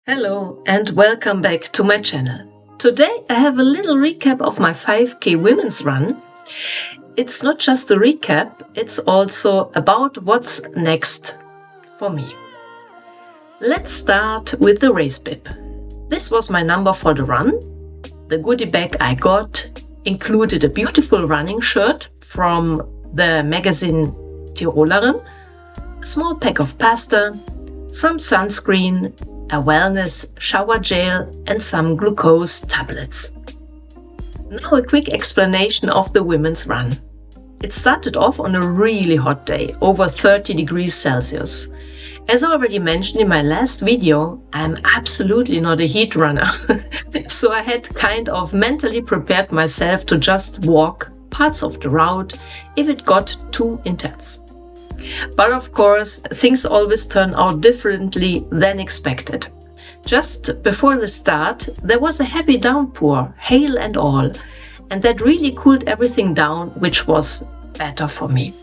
Hello and welcome back to my channel. Today I have a little recap of my 5K women's run. It's not just a recap, it's also about what's next for me. Let's start with the race bib. This was my number for the run. The goodie bag I got included a beautiful running shirt from the magazine Tirolerin, a small pack of pasta, some sunscreen, a wellness shower gel and some glucose tablets. Now a quick explanation of the women's run. It started off on a really hot day, over 30 degrees Celsius. As already mentioned in my last video, I'm absolutely not a heat runner. So I had kind of mentally prepared myself to just walk parts of the route if it got too intense. But of course, things always turn out differently than expected. Just before the start, there was a heavy downpour, hail and all, and that really cooled everything down, which was better for me.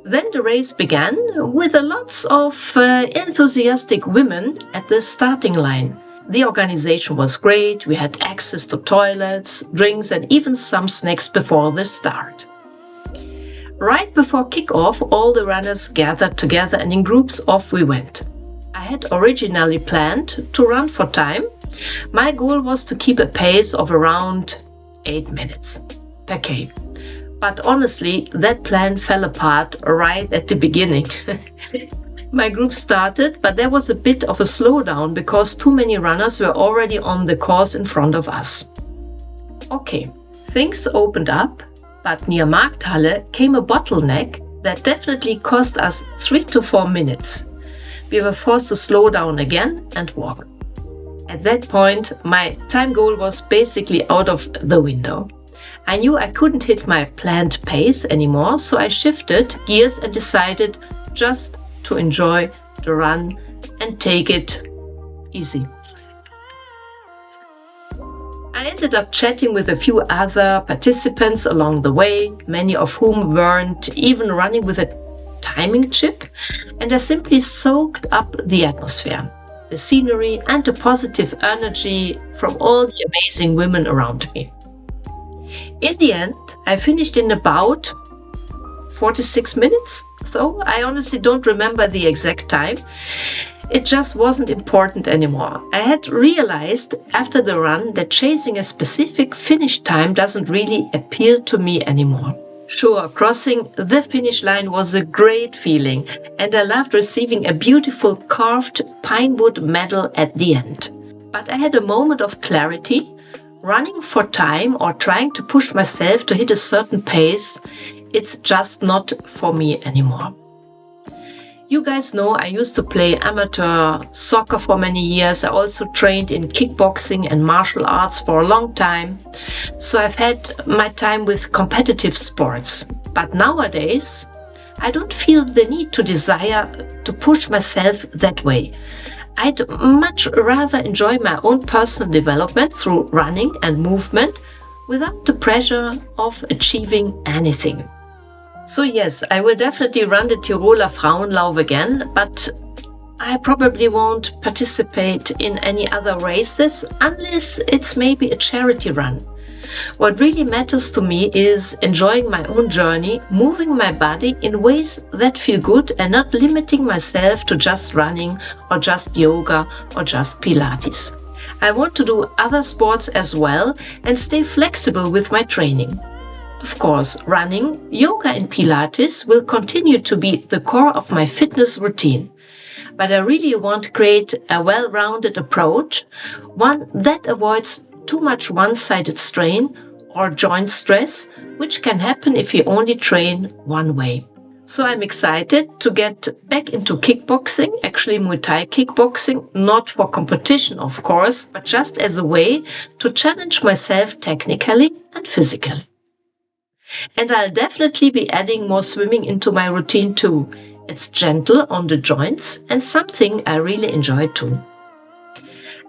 Then the race began with lots of enthusiastic women at the starting line. The organization was great, we had access to toilets, drinks and even some snacks before the start. Right before kickoff, all the runners gathered together and in groups off we went. I had originally planned to run for time. My goal was to keep a pace of around 8 minutes per K. But honestly, that plan fell apart right at the beginning. My group started, but there was a bit of a slowdown because too many runners were already on the course in front of us. Okay, things opened up. But near Markthalle came a bottleneck that definitely cost us 3 to 4 minutes. We were forced to slow down again and walk. At that point, my time goal was basically out of the window. I knew I couldn't hit my planned pace anymore, so I shifted gears and decided just to enjoy the run and take it easy. I ended up chatting with a few other participants along the way, many of whom weren't even running with a timing chip, and I simply soaked up the atmosphere, the scenery and the positive energy from all the amazing women around me. In the end, I finished in about 46 minutes, though I honestly don't remember the exact time. It just wasn't important anymore. I had realized after the run that chasing a specific finish time doesn't really appeal to me anymore. Sure, crossing the finish line was a great feeling, and I loved receiving a beautiful carved pinewood medal at the end. But I had a moment of clarity. Running for time or trying to push myself to hit a certain pace, it's just not for me anymore. You guys know I used to play amateur soccer for many years. I also trained in kickboxing and martial arts for a long time. So I've had my time with competitive sports. But nowadays, I don't feel the need to desire to push myself that way. I'd much rather enjoy my own personal development through running and movement without the pressure of achieving anything. So yes, I will definitely run the Tiroler Frauenlauf again, but I probably won't participate in any other races unless it's maybe a charity run. What really matters to me is enjoying my own journey, moving my body in ways that feel good and not limiting myself to just running or just yoga or just Pilates. I want to do other sports as well and stay flexible with my training. Of course, running, yoga and Pilates will continue to be the core of my fitness routine. But I really want to create a well-rounded approach, one that avoids too much one-sided strain or joint stress, which can happen if you only train one way. So I'm excited to get back into kickboxing, actually Muay Thai kickboxing, not for competition of course, but just as a way to challenge myself technically and physically. And I'll definitely be adding more swimming into my routine too. It's gentle on the joints and something I really enjoy too.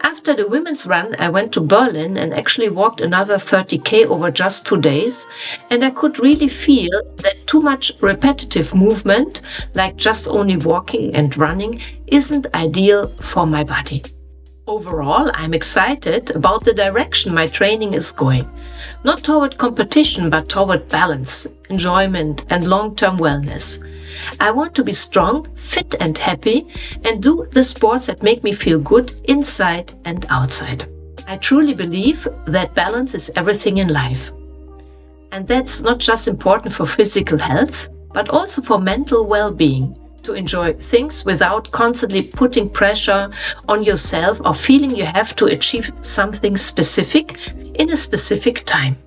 After the women's run, I went to Berlin and actually walked another 30K over just 2 days, and I could really feel that too much repetitive movement, like just only walking and running, isn't ideal for my body. Overall, I'm excited about the direction my training is going. Not toward competition, but toward balance, enjoyment, and long-term wellness. I want to be strong, fit and happy, and do the sports that make me feel good inside and outside. I truly believe that balance is everything in life. And that's not just important for physical health, but also for mental well-being. To enjoy things without constantly putting pressure on yourself or feeling you have to achieve something specific in a specific time.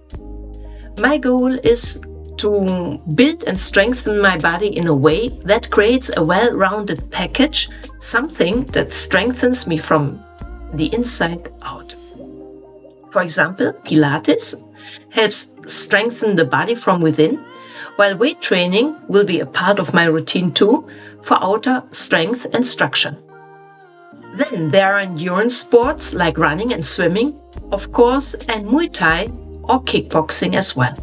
My goal is to build and strengthen my body in a way that creates a well-rounded package, something that strengthens me from the inside out. For example, Pilates helps strengthen the body from within, while weight training will be a part of my routine too, for outer strength and structure. Then there are endurance sports like running and swimming, of course, and Muay Thai or kickboxing as well.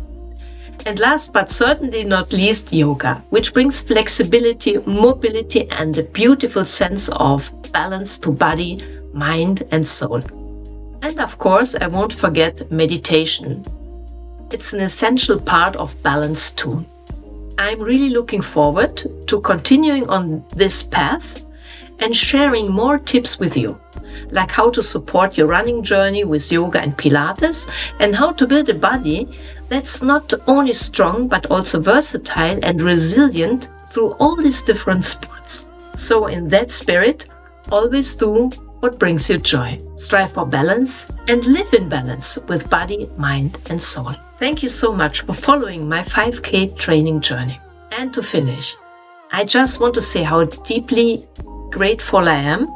And last but certainly not least, yoga, which brings flexibility, mobility, and a beautiful sense of balance to body, mind, and soul. And of course, I won't forget meditation. It's an essential part of balance too. I'm really looking forward to continuing on this path and sharing more tips with you, like how to support your running journey with yoga and Pilates, and how to build a body that's not only strong but also versatile and resilient through all these different sports. So in that spirit, always do what brings you joy. Strive for balance and live in balance with body, mind, and soul. Thank you so much for following my 5K training journey. And to finish, I just want to say how deeply grateful I am.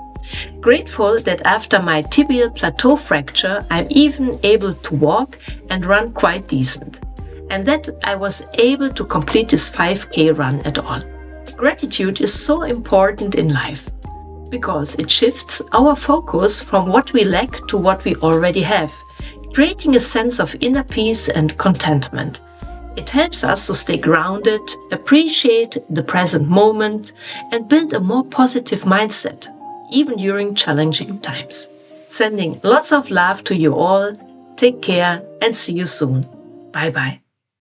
Grateful that after my tibial plateau fracture, I'm even able to walk and run quite decent. And that I was able to complete this 5K run at all. Gratitude is so important in life, because it shifts our focus from what we lack to what we already have, creating a sense of inner peace and contentment. It helps us to stay grounded, appreciate the present moment, and build a more positive mindset, even during challenging times. Sending lots of love to you all. Take care and see you soon. Bye bye.